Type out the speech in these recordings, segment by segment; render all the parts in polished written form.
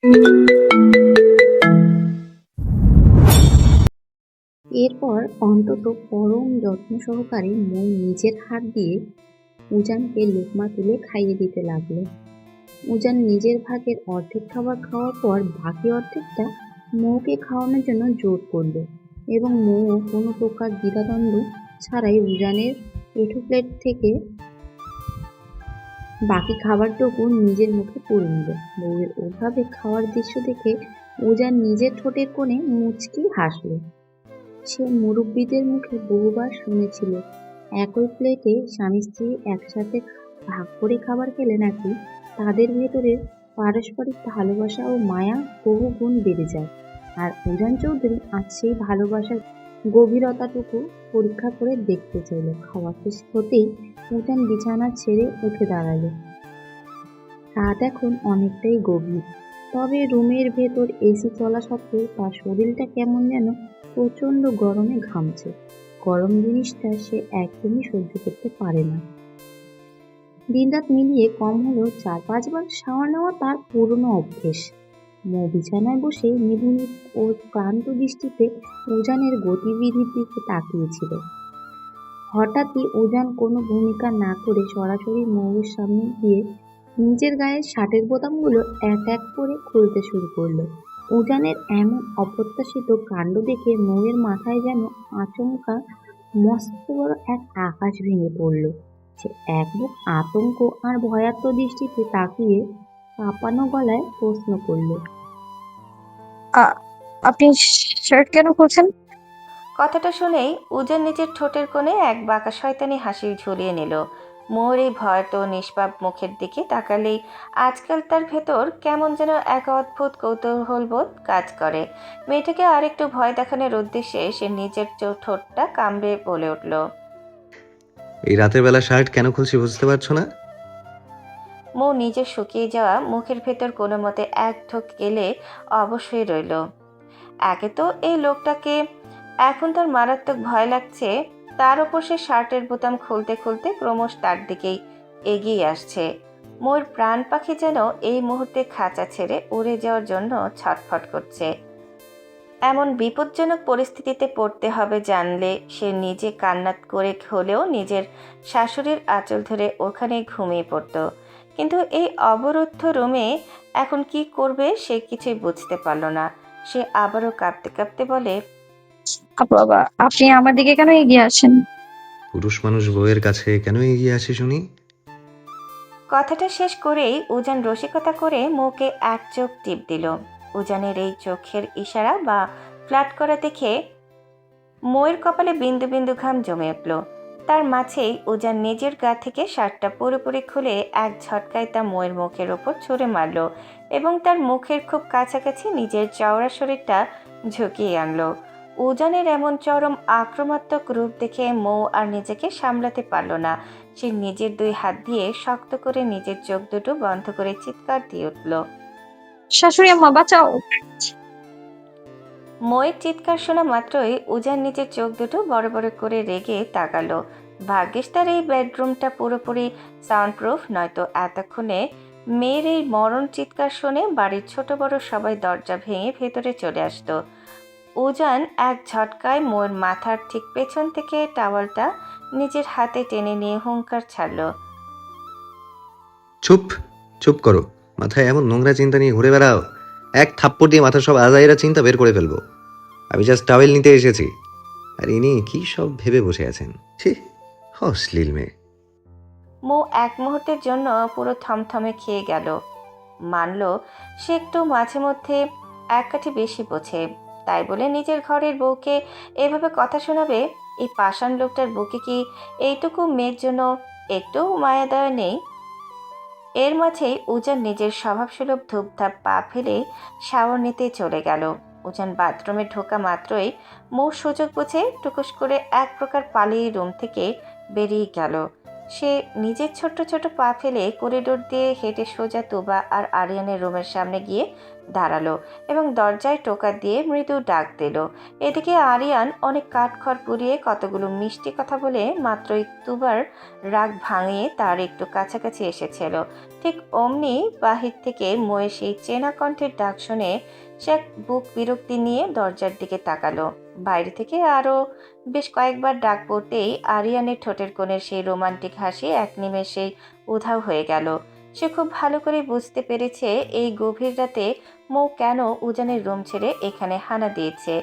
এরপর অন্তত পরম যত্ন সহকারে মৌ নিজের হাত দিয়ে উজানকে লোকমা তুলে খাইয়ে দিতে লাগলো। উজান নিজের ভাগের অর্ধেক খাবার খাওয়ার পর বাকি অর্ধেকটা মৌকে খাওয়ানোর জন্য জোর করল এবং মৌও কোনো প্রকার দ্বিধাদ্বন্দ্ব ছাড়াই উজানের এঁঠো প্লেট থেকে বাকি খাবারটুকু নিজের মুখে পুরে নিল। বউয়ের ওভাবে খাওয়ার দৃশ্য দেখে উজান নিজের ঠোঁটের কোণে মুচকি হাসল। সে মুরব্বিদের মুখে বহুবার শুনেছিল একই প্লেটে স্বামী স্ত্রী একসাথে ভাগ করে খাবার খেলে নাকি তাদের ভেতরের পারস্পরিক ভালোবাসা ও মায়া বহু গুণ বেড়ে যায়। আর উজান চৌধুরী আজ সেই ভালোবাসার গভীরতাটুকু পরীক্ষা করে দেখতে চাইল। খাওয়া শেষ হতেই উজান বিছানা ছেড়ে উঠে দাঁড়ালো। রাত এখন অনেকটাই গভীর, তবে রুমের ভেতর এসি চলা সত্ত্বেও তার শরীরটা কেমন যেন প্রচণ্ড গরমে ঘামছে। গরম জিনিসটা সে একদমই সহ্য করতে পারে না। দিনরাত মিলিয়ে কম হলেও 4-5 বার শাওয়ার নেওয়া তার পুরনো অভ্যেস। মৌ বিছানায় বসে নিভৃত ও ক্লান্ত দৃষ্টিতে উজানের গতিবিধির দিকে তাকিয়েছিল। হঠাৎই উজান কোনো ভূমিকা না করে সরাসরি মৌয়ের সামনে গিয়ে নিজের গায়ের শার্টের বোতামগুলো এক এক করে খুলতে শুরু করলো। উজানের এমন অপ্রত্যাশিত কাণ্ড দেখে মৌয়ের মাথায় যেন আচমকা মস্ত বড় এক আকাশ ভেঙে পড়ল। সে এক বুক আতঙ্ক আর ভয়ার্ত দৃষ্টিতে তাকিয়ে কাঁপানো গলায় প্রশ্ন করল, আপনি শার্ট কেন খুলছেন? কথাটা শুনেই উজান নিজের ঠোঁটের কোণে এক বাঁকা শয়তানি হাসি ঝুলিয়ে নিল। মোর এই ভয়ত নিষ্পাপ মুখের দিকে তাকালেই আজকাল তার ভেতর কেমন যেন এক অদ্ভুত কৌতূহলবোধ কাজ করে। মেয়েটাকে আরেকটু ভয় দেখানোর উদ্দেশ্যে সে নিজের ঠোঁটটা কামড়ে বলে উঠল, এই রাতের বেলা শার্ট কেন খুলছি বুঝতে পারছো না? মৌ নিজের শুকিয়ে যাওয়া মুখের ভেতর কোনো মতে এক ঢোক গেলে অবশ্যই রইল। একে তো এই লোকটাকে এখন তার মারাত্মক ভয় লাগছে, তার ওপর সে শার্টের বোতাম খুলতে খুলতে ক্রমশ তার দিকেই এগিয়ে আসছে। মোর প্রাণ পাখি যেন এই মুহূর্তে খাঁচা ছেড়ে উড়ে যাওয়ার জন্য ছটফট করছে। এমন বিপজ্জনক পরিস্থিতিতে পড়তে হবে জানলে সে নিজে কান্নাত করে হলেও নিজের শাশুড়ির আঁচল ধরে ওখানে ঘুমিয়ে পড়ত। কিন্তু এই অবরুদ্ধ রুমে এখন কি করবে সে কিছুই বুঝতে পারল না। সে আবারও কাঁপতে কাঁপতে বলে, বাবা, আপনি আমার দিকে কেন এগিয়ে আসেন? পুরুষ মানুষ বউয়ের কাছে কেন এগিয়ে আসে শুনি? কথাটা শেষ করেই উজান রসিকতা করে মুখে এক চোখ টিপ দিল। উজানের এই চোখের ইশারা বা ফ্ল্যাট করা দেখে ময়ের কপালে বিন্দু বিন্দু ঘাম জমে উঠল। তার মাঝেই উজান নিজের গা থেকে শার্টটা পুরোপুরি খুলে এক ঝটকায় তা ময়ের মুখের ওপর ছুঁড়ে মারল এবং তার মুখের খুব কাছাকাছি নিজের চওড়া শরীরটা ঝুঁকিয়ে আনলো। উজানের এমন চরম আক্রমণাত্মক রূপ দেখে মৌ আর নিজেকে সামলাতে পারল না। সে নিজের 2 হাত দিয়ে শক্ত করে নিজের চোখ দুটো বন্ধ করে চিৎকার দিয়ে উঠল, শাশুড়ি আম্মা, বাঁচাও! ময়ের চিৎকার শোনা মাত্রই উজান নিজের চোখ দুটো বড় বড় করে রেগে তাকালো। ভাগ্যিস তার এই বেডরুমটা পুরোপুরি সাউন্ডপ্রুফ, নয়তো এতক্ষণে মেয়ের এই মরণ চিৎকার শুনে বাড়ির ছোট বড় সবাই দরজা ভেঙে ভেতরে চলে আসতো। উজান এক ঝটকায় মোর মাথার ঠিক পেছন থেকে টাওয়ালটা নিজের হাতে টেনে নিয়ে হুঙ্কার ছাড়ল, চুপ চুপ করো। মাথায় এমন নোংরা চিন্তা নিয়ে ঘুরে বেড়াও, এক থাপ্পড় দিয়ে মাথার সব আজাইরা চিন্তা বের করে ফেলবো। আমি জাস্ট টাওয়েল নিতে এসেছি, আর ইনি কি সব ভেবে বসে আছেন। ছি, অশ্লীল মেয়ে। মৌ এক মুহূর্তের জন্য পুরো থমথমে খেয়ে গেল। মানল সে একটু মাঝে মধ্যে এক কাঠি বেশি বোঝে, তাই বলে নিজের ঘরের বউকে এভাবে কথা শোনাবে? এই পাষাণ লোকটার বুকে কি এইটুকু মেয়ের জন্য একটু মায়া দয়া নেই? এর মাঝেই উজান নিজের স্বভাবসুলভ ধূপধাপ পা ফেলে শাওয়ার নিতে চলে গেল। উজান বাথরুমে ঢোকা মাত্রই মৌ সুযোগ বুঝে টুকুস করে এক প্রকার পালিয়ে রুম থেকে বেরিয়ে গেল। সে নিজের ছোট্ট ছোট পা ফেলে করিডোর দিয়ে হেঁটে সোজা তুবা আর আরিয়ানের রুমের সামনে গিয়ে দাঁড়ালো এবং দরজায় টোকা দিয়ে মৃদু ডাক দিল। এদিকে আরিয়ান অনেক কাঠখড় পুড়িয়ে কতগুলো মিষ্টি কথা বলে মাত্রই তুবার রাগ ভাঙিয়ে তার একটু কাছাকাছি এসেছিল। ঠিক অমনি বাহির থেকে ময়ে সেই চেনা কণ্ঠের ডাক শুনে সে এক বুক বিরক্তি নিয়ে দরজার দিকে তাকালো। বাইরে থেকে আরও বেশ কয়েকবার ডাক পড়তেই আরিয়ানের ঠোঁটের কোণের সেই রোমান্টিক হাসি এক নিমেষেই উধাও হয়ে গেল। সে খুব ভালো করে বুঝতে পেরেছে এই গভীর রাতে মৌ কেন উজানের রুম ছেড়ে এখানে হানা দিয়েছে।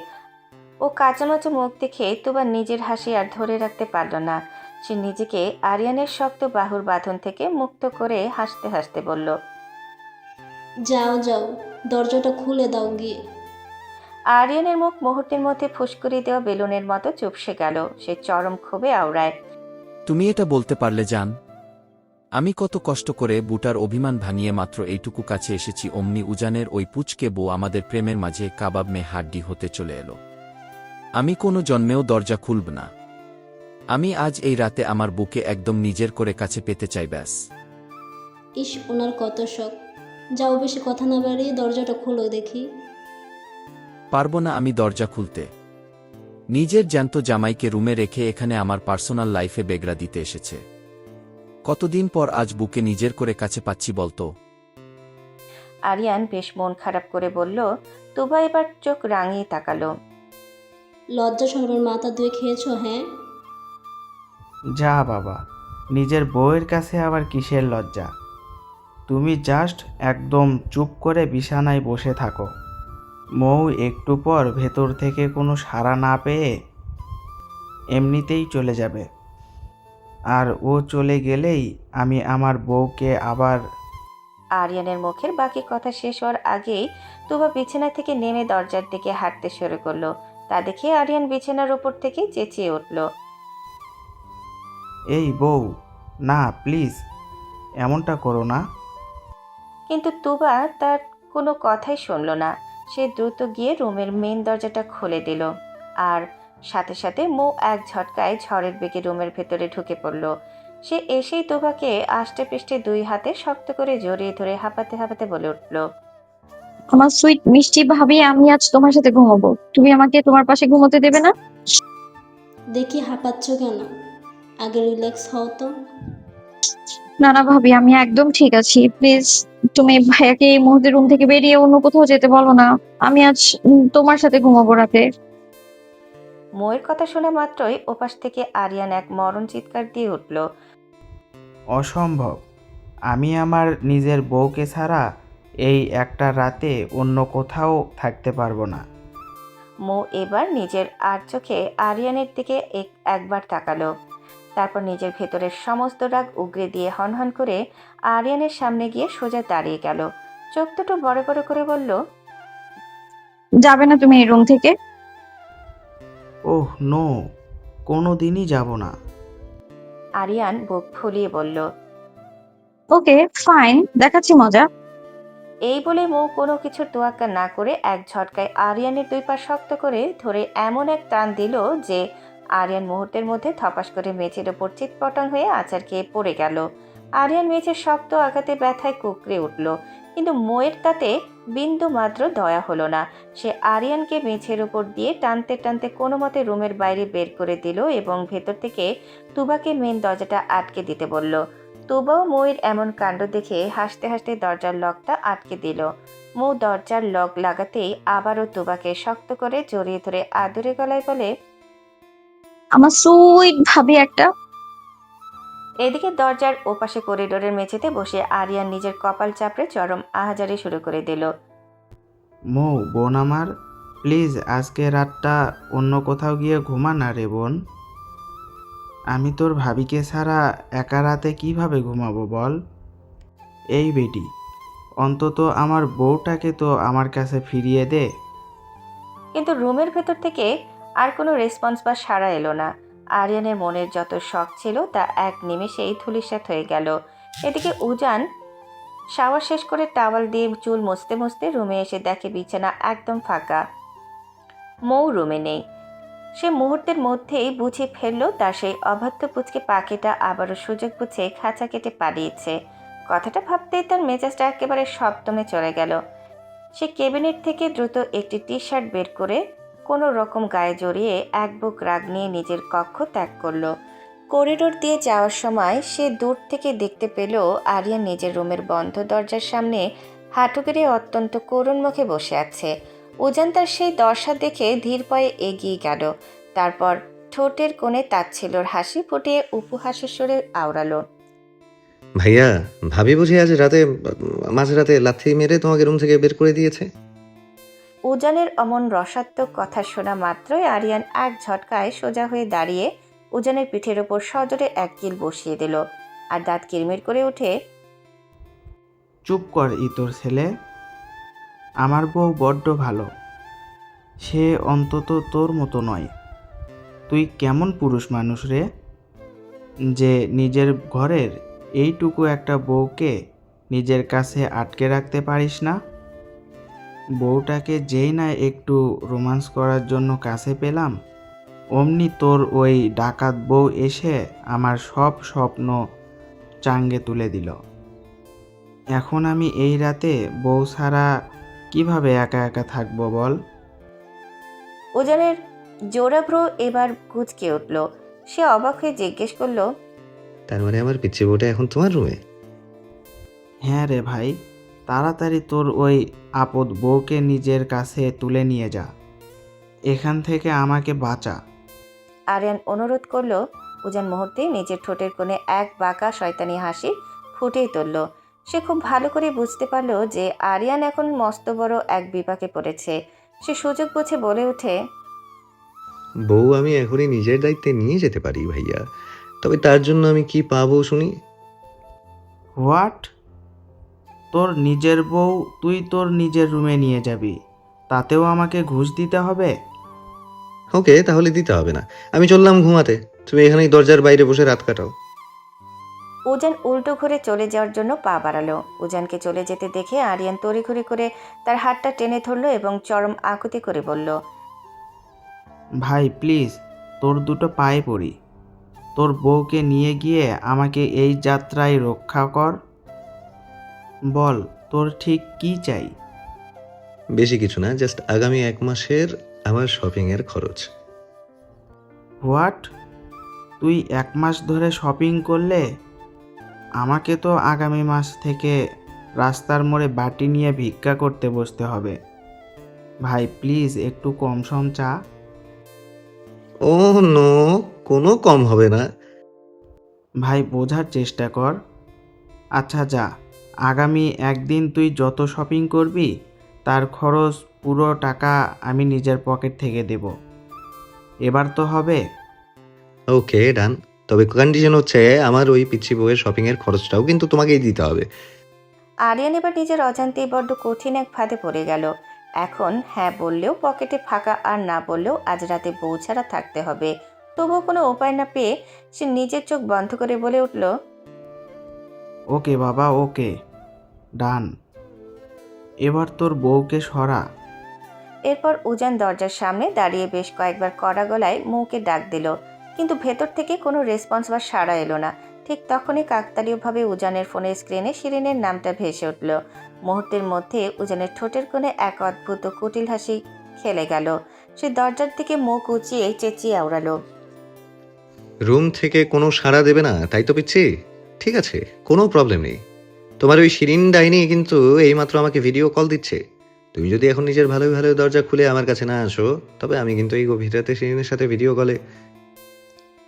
ও কাঁচামাচা মুখ দেখে তুবা নিজের হাসি আর ধরে রাখতে পারল না। সে নিজেকে আরিয়ানের শক্ত বাহুর বাঁধন থেকে মুক্ত করে হাসতে হাসতে বলল, যাও যাও, দরজাটা খুলে দাও গিয়ে। আরিয়ানের মুখ মুহূর্তের মধ্যে ফুসকুড়ি দেওয়া বেলুনের মতো চুপসে গেল। সে চরম ক্ষোভে আওড়ায়, তুমি এটা বলতে পারলে জান? আমি কত কষ্ট করে বুটার অভিমান ভাঙিয়ে মাত্র এইটুকু কাছে এসেছি, অমনি উজানের ওই পুচকে বউ আমাদের প্রেমের মাঝে কাবাব মে হাড্ডি হতে চলে এলো। আমি কোনো জন্মেও দরজা খুলব না। আমি আজ এই রাতে আমার বুকে একদম নিজের করে কাছে পেতে চাই, ব্যাস। ইস, ওনার কত শখ। যাও, বেশি কথা না বাড়িয়ে দরজাটা খুলো দেখি। পারব না আমি দরজা খুলতে। নিজের জ্যান্ত জামাইকে রুমে রেখে এখানে আমার পার্সোনাল লাইফে বেগরা দিতে এসেছে। কতদিন পর আজ বুকে নিজের করে কাছে পাচ্ছি বলতো। আরিয়ান বেশ মন খারাপ করে বলল। তুবা এবার চোখ রাঙিয়ে তাকালো। লজ্জা শরমের মাথা ধুয়ে খেয়েছো? হ্যাঁ। যা বাবা, নিজের বউয়ের কাছে আবার কিসের লজ্জা? তুমি জাস্ট একদম চুপ করে বিছানায় বসে থাকো। মৌ একটু পর ভেতর থেকে কোনো সাড়া না পেয়ে এমনিতেই চলে যাবে। আর ও চলে গেলেই আমি আমার বউকে আবার... আরিয়ানের মুখের বাকি কথা শেষ হওয়ার আগেই তুবা বিছানা থেকে নেমে দরজার দিকে হাঁটতে শুরু করলো। তা দেখে আরিয়ান বিছানার উপর থেকে চেঁচিয়ে উঠল, এই বউ, না প্লিজ, এমনটা করো না। কিন্তু তুবা তার কোনো কথাই শুনল না। সে দ্রুত গিয়ে রুমের মেন দরজাটা খুলে দিল আর সাথে সাথে মৌ এক ঝটকায় ঝড়ের বেগে রুমের ভেতরে ঢুকে পড়ল। সে এসেই তুবাকে আষ্টে পৃষ্ঠে দুই হাতে শক্ত করে জড়িয়ে ধরে হাঁপাতে হাঁপাতে বলে উঠল, আমার সুইট মিষ্টি ভাবি, আমি আজ তোমার সাথে ঘুমাবো। তুমি আমাকে তোমার পাশে ঘুমোতে দেবে না? দেখি হাঁপাচ্ছ কেন? আগে রিল্যাক্স হও তো। না না ভাবি, আমি একদম ঠিক আছি। প্লিজ তুমি ভাইয়াকে এই মুহূর্তে রুম থেকে বেরিয়ে অন্য কোথাও যেতে বলো না। আমি আজ তোমার সাথে ঘুমাবো রাতে। মৌয়ের কথা শোনা মাত্রই ওপাশ থেকে আরিয়ান এক মরণ চিৎকার দিয়ে উঠল। অসম্ভব। আমি আমার নিজের বউকে ছাড়া এই একটা রাতে অন্য কোথাও থাকতে পারবো না। মৌ এবার নিজের আর চোখে আরিয়ানের দিকে একবার তাকালো। তারপর নিজের ভেতরের সমস্ত রাগ উগরে দিয়ে হনহন করে আরিয়ানের সামনে গিয়ে সোজা দাঁড়িয়ে গেল। চোখ দুটো বড় বড় করে বলল, যাবে না তুমি এই রুম থেকে? ওহ নো, কোনো দিনই যাব না। আরিয়ান বুক ফুলিয়ে বলল। ওকে ফাইন, দেখাচ্ছি মজা। এই বলে মৌ কোনো কিছুর তোয়াক্কা না করে এক ঝটকায় আরিয়ানের দুই পা শক্ত করে ধরে এমন এক টান দিল যে আরিয়ান মুহূর্তের মধ্যে থপাস করে মেঝের ওপর চিৎপটাং হয়ে আছাড় খেয়ে পড়ে গেল। আরিয়ান মেঝের শক্ত আঘাতে ব্যথায় কুঁকড়ে উঠল, কিন্তু মৌয়ের তাতে বিন্দু মাত্র দয়া হলো না। সে আরিয়ানকে মেঝের ওপর দিয়ে টানতে টানতে কোনো মতে রুমের বাইরে বের করে দিল এবং ভেতর থেকে তুবাকে মেন দরজাটা আটকে দিতে বলল। তুবাও মৌয়ের এমন কাণ্ড দেখে হাসতে হাসতে দরজার লকটা আটকে দিল। মৌ দরজার লক লাগাতেই আবারও তুবাকে শক্ত করে জড়িয়ে ধরে আদুরে গলায় বলে, আমার সুইট ভাবি একটা। এদিকে দরজার ওপাশে করিডোরের মেঝেতে বসে আরিয়ান নিজের কপাল চাপড়ে চরম আহাজারি শুরু করে দিল। মৌ বোন আমার, প্লিজ আজকে রাতটা অন্য কোথাও গিয়ে ঘুমা না রে বোন। আমি তোর ভাবিকে ছাড়া একা রাতে কিভাবে ঘুমাবো বল? এই বেটি, অন্তত আমার বউটাকে তো আমার কাছে ফিরিয়ে দে। কিন্তু রুমের ভেতর থেকে আর কোনো রেসপন্স বা সাড়া এলো না। আরিয়ানের মনের যত শখ ছিল তা এক নিমেষেই ধূলিসাৎ হয়ে গেল। এদিকে উজান শাওয়ার শেষ করে টাওয়াল দিয়ে চুল মুছতে মুছতে রুমে এসে দেখে বিছানা একদম ফাঁকা। মৌ রুমে নেই। সে মুহূর্তের মধ্যেই বুঝে ফেলল তার সেই অবাধ্য পুচকে পাখিটা আবারও সুযোগ বুঝে খাঁচা কেটে পালিয়েছে। কথাটা ভাবতেই তার মেজাজটা একেবারে সপ্তমে চলে গেল। সে ক্যাবিনেট থেকে দ্রুত একটি টি শার্ট বের করে কোনো রকম গায়ে জড়িয়ে এক বুক রাগ নিয়ে নিজের কক্ষ ত্যাগ করলো। করিডোর দিয়ে যাওয়ার সময় সে দূর থেকে দেখতে পেল আরিয়ান নিজের রুমের বন্ধ দরজার সামনে হাঁটু গেড়ে অত্যন্ত করুণ মুখে বসে আছে। উজান তার সেই দশা দেখে ধীর পায়ে এগিয়ে গেল। তারপর ঠোঁটের কোণে তাচ্ছিল্যর হাসি ফুটিয়ে উপহাসের সুরে আওড়ালো, ভাইয়া, ভাবি বুঝি আজ রাতে মাঝরাতে লাথি মেরে তোমাকে রুম থেকে বের করে দিয়েছে? উজানের অমন রসাত্মক কথা শোনা মাত্রই আরিয়ান এক ঝটকায় সোজা হয়ে দাঁড়িয়ে উজানের পিঠের ওপর সজোরে এক কিল বসিয়ে দিল আর দাঁত কিরমির করে উঠে, চুপ কর তোর ছেলে। আমার বউ বড্ড ভালো, সে অন্তত তোর মতো নয়। তুই কেমন পুরুষ মানুষ রে, যে নিজের ঘরের এইটুকু একটা বউকে নিজের কাছে আটকে রাখতে পারিস না? বউটাকে যেই না একটু রোমান্স করার জন্য কাছে পেলাম, অমনি তোর ওই ডাকাত বউ এসে আমার সব স্বপ্ন চাঙ্গে তুলে দিল। এখন আমি এই রাতে বউ ছাড়া কিভাবে একা একা থাকবো বল? উজানের জোড়াব্রো এবার কুঁচকে উঠল। সে অবাক হয়ে জিজ্ঞেস করলো, তার মানে আমার পিচ্ছি বউটা এখন তোমার রুমে? হ্যাঁ রে ভাই, তাড়াতাড়ি তোর ওই আপদ বউকে নিজের কাছে তুলে নিয়ে যা, এখান থেকে আমাকে বাঁচা। আরিয়ান অনুরোধ করলো। উজান মুহূর্তেই নিজের ঠোঁটের কোণে এক বাঁকা শয়তানি হাসি ফুটিয়ে তুলল। সে খুব ভালো করে বুঝতে পারল যে আরিয়ান এখন মস্ত বড় এক বিপাকে পড়েছে। সে সুযোগ বুঝে বলে ওঠে, বউ আমি এখনই নিজের দায়িত্বে নিয়ে যেতে পারি ভাইয়া, তবে তার জন্য আমি কি পাবো শুনি? হোয়াট? তোর নিজের বউ তুই তোর নিজের রুমে নিয়ে যাবি, তাতেও আমাকে ঘুষ দিতে হবে? ওকে, তাহলে দিতে হবে না, আমি চললাম ঘুমাতে, তুমি এখানেই দরজার বাইরে বসে রাত কাটাও। উজান উল্টো ঘুরে চলে যাওয়ার জন্য পা বাড়ালো। উজানকে চলে যেতে দেখে আরিয়ান তড়িঘড়ি করে তার হাতটা টেনে ধরল এবং চরম আকুতি করে বলল, ভাই প্লিজ, তোর দুটো পায়ে পড়ি, তোর বউকে নিয়ে গিয়ে আমাকে এই যাত্রায় রক্ষা কর। বল তোর ঠিক কি চাই? বেশি কিছু না, জাস্ট আগামী 1 মাসের আমার শপিংয়ের খরচ। হোয়াট? তুই 1 মাস ধরে শপিং করলে? আমাকে তো আগামী মাস থেকে রাস্তার মোড়ে বাটি নিয়ে ভিক্ষা করতে বসতে হবে। ভাই প্লিজ একটু কম সম চা। ও নো, কোনো কম হবে না। ভাই বোঝার চেষ্টা কর। আচ্ছা যা, আগামী একদিন তুই যত শপিং করবি তার খরচ পুরো টাকা আমি নিজের পকেট থেকে দেব। এবার তো হবে? ওকে ডান, তবে কন্ডিশন হচ্ছে আমার ওই পিচ্ছি বউয়ের শপিংয়ের খরচটাও কিন্তু তোমাকেই দিতে হবে। আরিয়ান এবার নিজের অজান্তেই বড্ড কঠিন এক ফাঁদে পড়ে গেল। এখন হ্যাঁ বললেও পকেটে ফাঁকা, আর না বললেও আজ রাতে বউ ছাড়া থাকতে হবে। তবুও কোনো উপায় না পেয়ে সে নিজের চোখ বন্ধ করে বলে উঠল, ওকে বাবা, ওকে ডান। এবার তোর বউকে সরা। এরপর উজান দরজার সামনে দাঁড়িয়ে বেশ কয়েকবার কড়া গলায় মৌকে ডাক দিল, কিন্তু ভেতর থেকে কোনো রেসপন্স বা সাড়া এলো না। ঠিক তখনই কাকতালীয়ভাবে উজানের ফোনের স্ক্রিনে শিরিনের নামটা ভেসে উঠল। মুহূর্তের মধ্যে উজানের ঠোঁটের কোণে এক অদ্ভুত কুটিল হাসি খেলে গেল। সে দরজার দিকে মুখ উঁচিয়ে চেঁচিয়ে আওড়ালো, রুম থেকে কোনো সাড়া দেবে না তাই তো পিচ্ছি? ঠিক আছে, কোনো প্রবলেম নেই। তোমার ওই শিরিন ডাইনি কিন্তু এইমাত্র আমাকে ভিডিও কল দিচ্ছে। তুমি যদি এখন নিজের ভালোই ভালো দরজা খুলে আমার কাছে না আসো, তবে আমি কিন্তু এই গভীর রাতে শিরিনের সাথে ভিডিও কলে।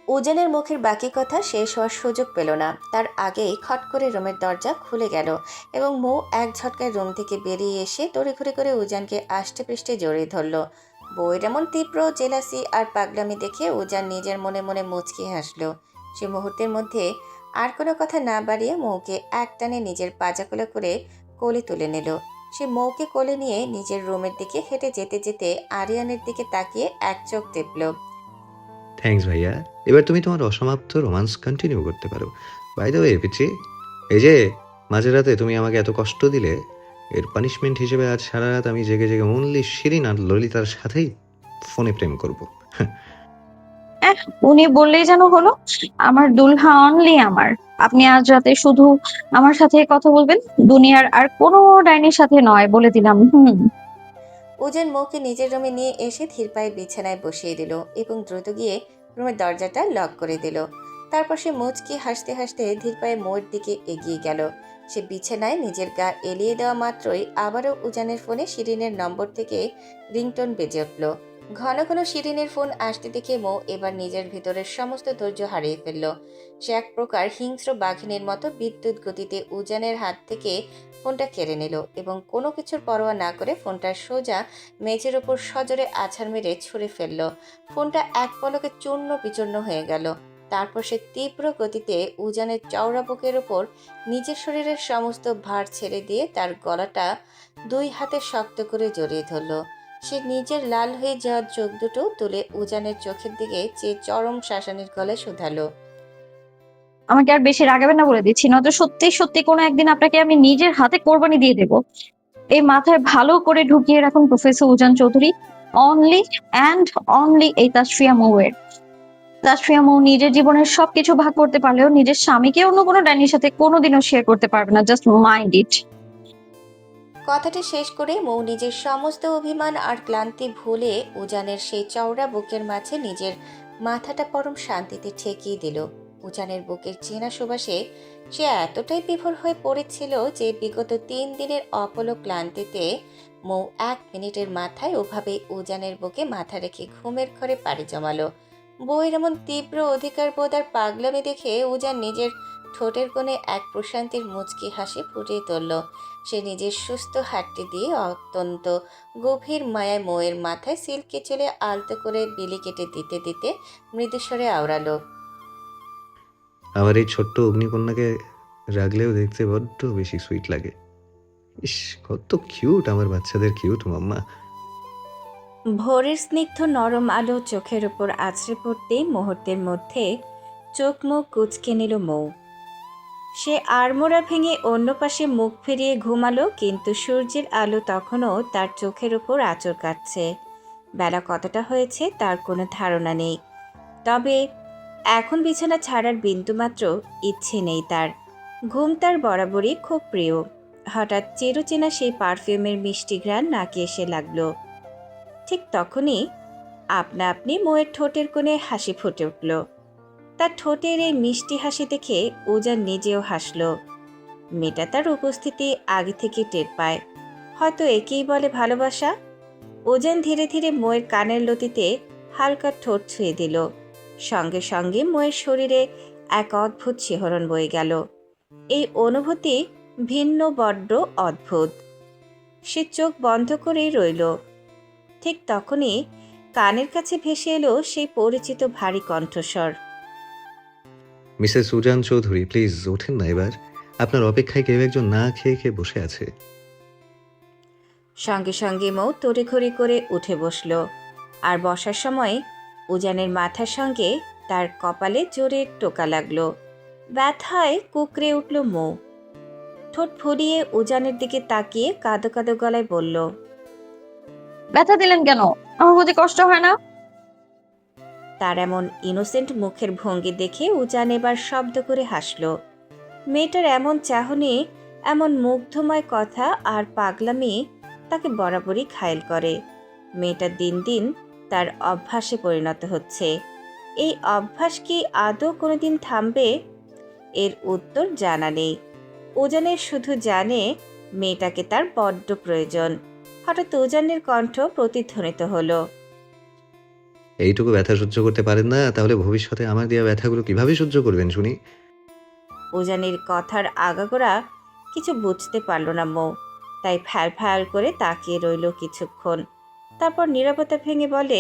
উজানের মুখের বাকি কথা শেষ হওয়ার সুযোগ পেল না। তার আগেই খট করে রুমের দরজা খুলে গেল এবং মৌ এক ঝটকায় রুম থেকে বেরিয়ে এসে তড়িঘড়ি করে উজানকে আষ্টে পৃষ্ঠে জড়িয়ে ধরল। বউয়ের এমন তীব্র জেলাসি আর পাগলামি দেখে উজান নিজের মনে মনে মুচকি হাসল। সে মুহূর্তের মধ্যে আর কোনো কথা না বাড়িয়ে মৌকে একটানে নিজের পাজাকোলা করে কোলে তুলে নিল। সে মৌকে কোলে নিয়ে নিজের রুমের দিকে হেঁটে যেতে যেতে আরিয়ানের দিকে তাকিয়ে এক চোখ টিপল। থ্যাঙ্কস ভাইয়া, এবার তুমি তোমার অসমাপ্ত রোমান্স কন্টিনিউ করতে পারো। বাই দ্য ওয়ে পিচ্ছি, এই যে মাঝরাতে তুমি আমাকে এত কষ্ট দিলে, এর পানিশমেন্ট হিসেবে আজ সারা রাত আমি জেগে জেগে অনলি শিরিন আর ললিতার সাথেই ফোনে প্রেম করব। উনি বললেই যেন হলো, আমার দুলহা অনলি আমার। আপনি আজ রাতে শুধু আমার সাথে কথা বলবেন, দুনিয়ার আর কোনো ডাইনির সাথে নয়, বলে দিলাম। উজান মৌকে নিজের রুমে নিয়ে এসে ধীর পায়ে বিছানায় বসিয়ে দিল এবং দ্রুত গিয়ে রুমের দরজাটা লক করে দিল। তারপর সে মুচকি হাসতে হাসতে ধীর পায়ে মৌয়ের দিকে এগিয়ে গেল। সে বিছানায় নিজের গা এলিয়ে দেওয়া মাত্রই আবারও উজানের ফোনে শিরিনের নম্বর থেকে রিংটোন বেজে উঠল। ঘন ঘন শিরিনের ফোন আসতে দেখে মৌ এবার নিজের ভিতরের সমস্ত ধৈর্য হারিয়ে ফেলল। সে এক প্রকার হিংস্র বাঘিনীর মতো বিদ্যুৎ গতিতে উজানের হাত থেকে ফোনটা কেড়ে নিল এবং কোনো কিছুর পরোয়া না করে ফোনটা সোজা মেঝের ওপর সজোরে আছাড় মেরে ছুঁড়ে ফেলল। ফোনটা এক পলকে চূর্ণ বিচূর্ণ হয়ে গেল। তারপর সে তীব্র গতিতে উজানের চওড়া বুকের ওপর নিজের শরীরের সমস্ত ভার ছেড়ে দিয়ে তার গলাটা দুই হাতে শক্ত করে জড়িয়ে ধরল। সে নিজের লাল হয়ে যাওয়া চোখ দুটো তুলে উজানের চোখের দিকে চেয়ে চরম শাসানির গলায় শুধালো। আমাকে আর বেশি রাগাবেন না বলে দিচ্ছি, নয়তো সত্যি সত্যি কোনো একদিন আপনাকে আমি নিজের হাতে কোরবানি দিয়ে দেব। এই মাথায় ভালো করে ঢুকিয়ে রাখুন, professor Ujan Chowdhury only and only এই তাসফিয়া মৌয়ের। তাসফিয়া মৌ নিজের জীবনের সবকিছু ভাগ করতে পারলেও নিজের স্বামীকে অন্য কোনো ডাইনির সাথে কোনোদিনও শেয়ার করতে পারবে না। Just mind it. কথাটি শেষ করে মৌ নিজের সমস্ত অভিমান আর ক্লান্তি ভুলে উজানের সেই চওড়া বুকের মাঝে নিজের মাথাটা পরম শান্তিতে ঠেকিয়ে দিল। উজানের বুকের চেনা সুবাসে সে এতটাই বিভোর হয়ে পড়েছিল যে বিগত 3 দিনের অপলক ক্লান্তিতে মৌ 1 মিনিটের মাথায় ওভাবে উজানের বুকে মাথা রেখে ঘুমের ঘরে পাড়ি জমালো। বউয়ের এমন তীব্র অধিকার বোধ আর পাগলামি দেখে উজান নিজের ঠোঁটের কোণে এক প্রশান্তির মুচকি হাসি ফুটিয়ে তুলল। সে নিজের সুস্থ হাতটি দিয়ে অত্যন্ত গভীর মায়ায় মৌয়ের মাথায় সিল্কে চলে আলতো করে বিলি কেটে দিতে দিতে মৃদুস্বরে আওড়ালো। আমার এই ছোট্ট অগ্নিকন্যাকে রাগলেও দেখতে বড্ড বেশি সুইট লাগে। ইস, কত কিউট আমার বাচ্চাদের কিউট মাম্মা। ভোরের স্নিগ্ধ নরম আলো চোখের ওপর আছড়ে পড়তেই মুহূর্তের মধ্যে চোখ মুখ কুঁচকে নিল মৌ। সে আড়মোড়া ভেঙে অন্য পাশে মুখ ফিরিয়ে ঘুমালো, কিন্তু সূর্যের আলো তখনও তার চোখের ওপর আঁচড় কাটছে। বেলা কতটা হয়েছে তার কোনো ধারণা নেই, তবে এখন বিছানা ছাড়ার বিন্দুমাত্র ইচ্ছে নেই তার। ঘুম তার বরাবরই খুব প্রিয়। হঠাৎ চিরচেনা সেই পারফিউমের মিষ্টি ঘ্রাণ নাকে এসে লাগলো। ঠিক তখনই আপনা আপনি মৌয়ের ঠোঁটের কোণে হাসি ফুটে উঠল। তার ঠোঁটের এই মিষ্টি হাসি দেখে উজান নিজেও হাসল। মেয়েটা তার উপস্থিতি আগে থেকে টের পায়, হয়তো একেই বলে ভালোবাসা। উজান ধীরে ধীরে মৌয়ের কানের লতিতে হালকা ঠোঁট ছুঁয়ে দিল। সঙ্গে সঙ্গে মৌয়ের শরীরে এক অদ্ভুত শিহরণ বয়ে গেল। এই অনুভূতি ভিন্ন, বড্ড অদ্ভুত। সে চোখ বন্ধ করেই রইল। ঠিক তখনই কানের কাছে ভেসে এলো সেই পরিচিত ভারী কণ্ঠস্বর। মিসেস উজান চৌধুরী, প্লিজ ওঠেন না এবার। আপনার অপেক্ষায় কেউ একজন না খেয়ে খেয়ে বসে আছে। সঙ্গে সঙ্গে মৌ তড়িঘড়ি করে উঠে বসল। আর বসার সময় উজানের মাথার সঙ্গে তার কপালে জোরে টোকা লাগলো। ব্যথায় কুকড়ে উঠল মৌ। ঠোঁট ফুলিয়ে উজানের দিকে তাকিয়ে কাঁদো কাঁদো গলায় বলল, ব্যথা দিলেন কেন? আমার বুঝি কষ্ট হয় না? তার এমন ইনোসেন্ট মুখের ভঙ্গি দেখে উজান এবার শব্দ করে হাসল। মেয়েটার এমন চাহনি, এমন মুগ্ধময় কথা আর পাগলামি তাকে বরাবরই ঘায়েল করে। মেয়েটা দিন দিন তার অভ্যাসে পরিণত হচ্ছে। এই অভ্যাস কি আদৌ কোনোদিন থামবে? এর উত্তর জানা নেই। উজানের শুধু জানে মেয়েটাকে তার বড্ড প্রয়োজন। হঠাৎ উজানের কণ্ঠ প্রতিধ্বনিত হলো। এইটুকু ব্যথা সহ্য করতে পারেন না, তাহলে ভবিষ্যতে আমার দেওয়া ব্যথাগুলো কিভাবে সহ্য করবেন শুনি? উজানের কথার আগাগোড়া কিছু বুঝতে পারল না মৌ, তাই ফ্যাল ফ্যাল করে তাকিয়ে রইল কিছুক্ষণ। তারপর নীরবতা ভেঙে বলে,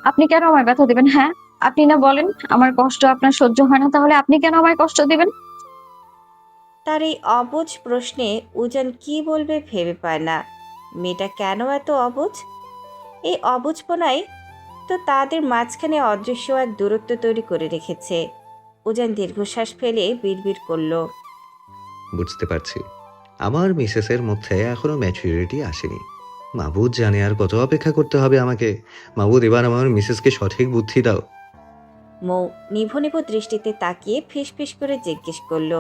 আপনি কেন আমায় ব্যথা দিবেন? হ্যাঁ, আপনি না বলেন আমার কষ্ট আপনার সহ্য হয় না, তাহলে আপনি কেন আমায় কষ্ট দিবেন? তার এই অবুঝ প্রশ্নে উজান কি বলবে ভেবে পায় না। মেয়েটা কেন এত অবুঝ? এই অবুঝপনাই তো তাদের মাঝখানে অদৃশ্য এক দূরত্ব তৈরি করে রেখেছে। উজান দীর্ঘশ্বাস ফেলে বিড়বিড় করল, বুঝতে পারছি, আমার মিসেসের মধ্যে এখনো ম্যাচুরিটি আসেনি। মাবুদ জানে আর কত অপেক্ষা করতে হবে আমাকে। মাবুদ, এবার আমার মিসেসকে সঠিক বুদ্ধি দাও। মৌ নিভু নিভু দৃষ্টিতে তাকিয়ে ফিসফিস করে জিজ্ঞেস করলো।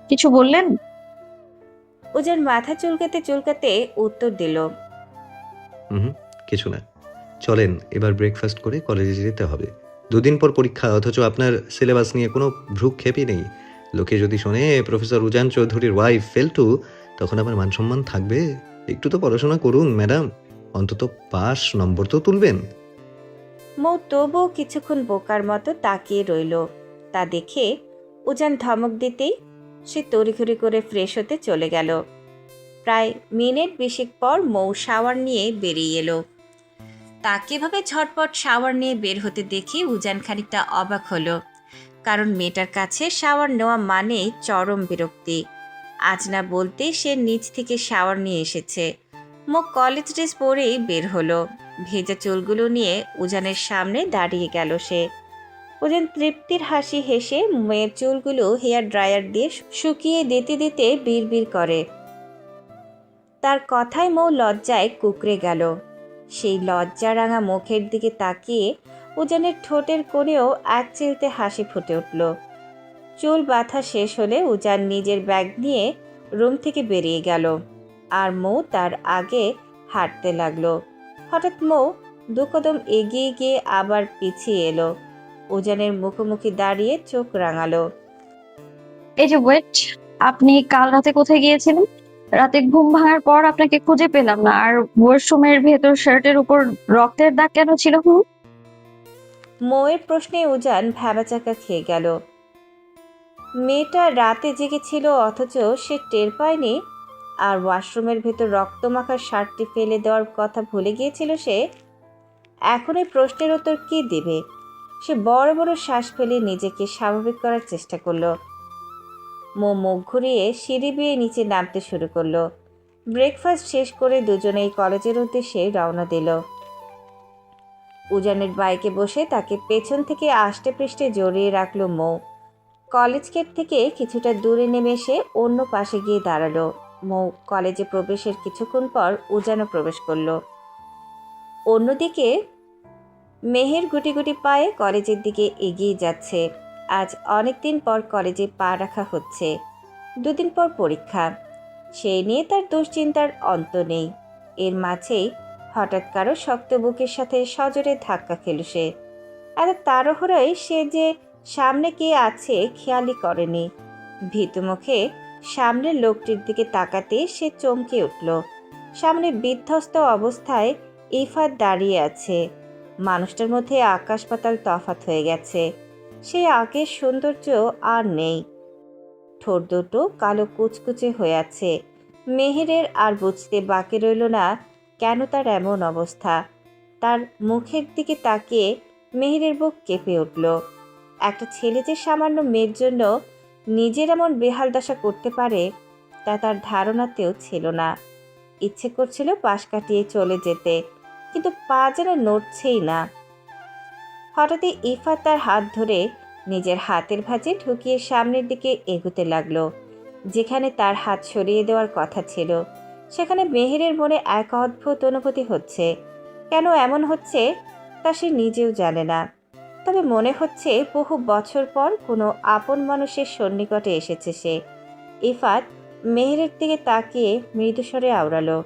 কিছু বললেন? উজান মাথা চুলকাতে চুলকাতে উত্তর দিল। হুম, কিছু না। চলেন এবার ব্রেকফাস্ট করে কলেজে যেতে হবে। 2 দিন পর পরীক্ষা, অথচ আপনার সিলেবাস নিয়ে কোনো ভ্রুক্ষেপই নেই। লোকে যদি শোনে প্রফেসর উজান চৌধুরীর ওয়াইফ ফেলটু, তখন আমার মান সম্মান থাকবে? একটু তো পড়াশোনা করুন ম্যাডাম, অন্তত পাস নম্বর তো তুলবেন। মৌ তবুও কিছুক্ষণ বোকার মতো তাকিয়ে রইল। তা দেখে উজান ধমক দিতেই সে তড়িঘড়ি করে ফ্রেশ হতে চলে গেল। প্রায় মিনিট 20 পর মৌ শাওয়ার নিয়ে বেরিয়ে এলো। তাকে ভাবে ঝটপট শাওয়ার নিয়ে বের হতে দেখে উজান খানিকটা অবাক হলো, কারণ মেয়েটার কাছে শাওয়ার নেওয়া মানেই চরম বিরক্তি। আজ না বলতে সে নিচ থেকে শাওয়ার নিয়ে এসেছে। মুখ কলেজ ড্রেস পরেই বের হলো। ভেজা চুলগুলো নিয়ে উজানের সামনে দাঁড়িয়ে গেল সে। উজান তৃপ্তির হাসি হেসে মেয়ের চুলগুলো হেয়ার ড্রায়ার দিয়ে শুকিয়ে দিতে দিতে বিড়বিড় করে। তার কথায় মৌ লজ্জায় কুঁকড়ে গেল। সেই লজ্জারাঙা মুখের দিকে তাকিয়ে উজানের ঠোঁটের কোণেও এক চিলতে হাসি ফুটে উঠল। চুল বাঁধা শেষ হলে উজান নিজের ব্যাগ নিয়ে রুম থেকে বেরিয়ে গেল, আর মৌ তার আগে হাঁটতে লাগলো। হঠাৎ মৌ 2 কদম এগিয়ে গিয়ে আবার পিছিয়ে এলো। উজানের মুখোমুখি দাঁড়িয়ে চোখ রাঙালো। এই যে ওয়েট, আপনি কাল রাতে কোথায় গিয়েছিলেন? রাতে ঘুম ভাঙার পর আপনাকে খুঁজে পেলাম না, আর ওয়াশরুমের ভেতর শার্টের উপর রক্তের দাগ কেন ছিল? মৌয়ের প্রশ্নে উজান ভ্যাবাচাকা খেয়ে গেল। মেয়েটা রাতে জেগেছিল অথচ সে টের পায়নি, আর ওয়াশরুমের ভেতর রক্তমাখা শার্টটি ফেলে দেওয়ার কথা ভুলে গিয়েছিল সে। এখন এই প্রশ্নের উত্তর কী দেবে? সে বড় বড় শ্বাস ফেলে নিজেকে স্বাভাবিক করার চেষ্টা করলো। মুখ ঘুরিয়ে সিঁড়ি বেয়ে নিচে নামতে শুরু করলো। ব্রেকফাস্ট শেষ করে দুজনেই কলেজের উদ্দেশ্যে রওনা দিল। উজানের বাইকে বসে তাকে পেছন থেকে আষ্টে পৃষ্ঠে জড়িয়ে রাখলো মৌ। কলেজ গেট থেকে কিছুটা দূরে নেমে এসে অন্য পাশে গিয়ে দাঁড়ালো। মৌ কলেজে প্রবেশের কিছুক্ষণ পর উজানও প্রবেশ করলো। অন্যদিকে মেহের গুটি গুটি পায়ে কলেজের দিকে এগিয়ে যাচ্ছে। আজ অনেক দিন পর কলেজে পা রাখা হচ্ছে। 2 দিন পর পরীক্ষা। সেই নিয়ে তার দুশ্চিন্তার অন্ত নেই। এর মাঝেই হঠাৎ কারো শক্ত বুকের সাথে সজোরে ধাক্কা খেল সে। এত তাড়াহুড়োয় সে যে সামনে কে আছে খেয়ালই করেনি। ভীতু মুখে সামনের লোকটির দিকে তাকাতে সে চমকে উঠল। সামনে বিধ্বস্ত অবস্থায় ইফাত দাঁড়িয়ে আছে। মানুষটার মধ্যে আকাশ পাতাল তফাৎ হয়ে গেছে। সে আগের সৌন্দর্য আর নেই। ঠোঁট দুটো কালো কুচকুচে হয়ে আছে। মেহেরের আর বুঝতে বাকি রইল না কেন তার এমন অবস্থা। তার মুখের দিকে তাকিয়ে মেহেরের বুক কেঁপে উঠল। একটা ছেলে যে সামান্য মেয়ের জন্য নিজের এমন বেহাল দশা করতে পারে তা তার ধারণাতেও ছিল না। ইচ্ছে করছিল পাশ কাটিয়ে চলে যেতে, কিন্তু পা যেন নড়ছেই না। হঠাৎই ইফাত তার হাত ধরে নিজের হাতের ভাঁজে ঢুকিয়ে সামনের দিকে এগোতে লাগলো। যেখানে তার হাত সরিয়ে দেওয়ার কথা ছিল সেখানে মেহেরের মনে এক অদ্ভুত অনুভূতি হচ্ছে। কেন এমন হচ্ছে তা সে নিজেও জানে না, তবে মনে হচ্ছে বহু বছর পর কোনো আপন মানুষের সন্নিকটে এসেছে সে। ইফাত মেহেরের দিকে তাকিয়ে মৃদুস্বরে আওড়ালো,